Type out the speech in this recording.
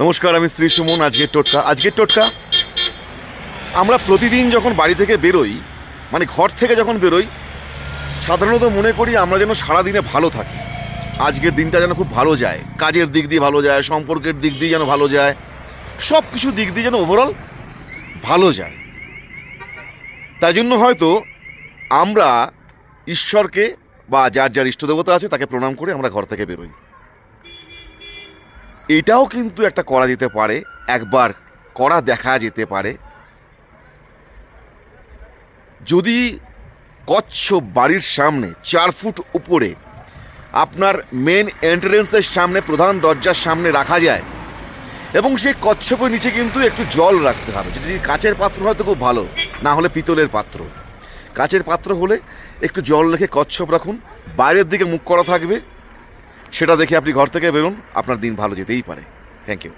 নমস্কার, আমি শ্রী সুমন। আজকের টোটকা আমরা প্রতিদিন যখন বাড়ি থেকে বেরোই, মানে ঘর থেকে যখন বেরোই, সাধারণত মনে করি আমরা যেন সারাদিনে ভালো থাকি, আজকের দিনটা যেন খুব ভালো যায়, কাজের দিক দিয়ে ভালো যায়, সম্পর্কের দিক দিয়ে যেন ভালো যায়, সব কিছু দিক দিয়ে যেন ওভারঅল ভালো যায়। তাই জন্য হয়তো আমরা ঈশ্বরকে বা যার যার ইষ্টদেবতা আছে তাকে প্রণাম করে আমরা ঘর থেকে বেরোই। এটাও কিন্তু একটা করা যেতে পারে, একবার করা দেখা যেতে পারে। যদি কচ্ছপ বাড়ির সামনে 4 ফুট উপরে আপনার মেন এন্ট্রেন্সের সামনে, প্রধান দরজার সামনে রাখা যায়, এবং সেই কচ্ছপের নিচে কিন্তু একটু জল রাখতে হবে। যদি কাচের পাত্র হয় তো খুব ভালো, না হলে পিতলের পাত্র। কাচের পাত্র হলে একটু জল রেখে কচ্ছপ রাখুন, বাইরের দিকে মুখ করা থাকবে, সেটা দেখে আপনি ঘর থেকে বেরোন, আপনার দিন ভালো যেতেই পারে। Thank you.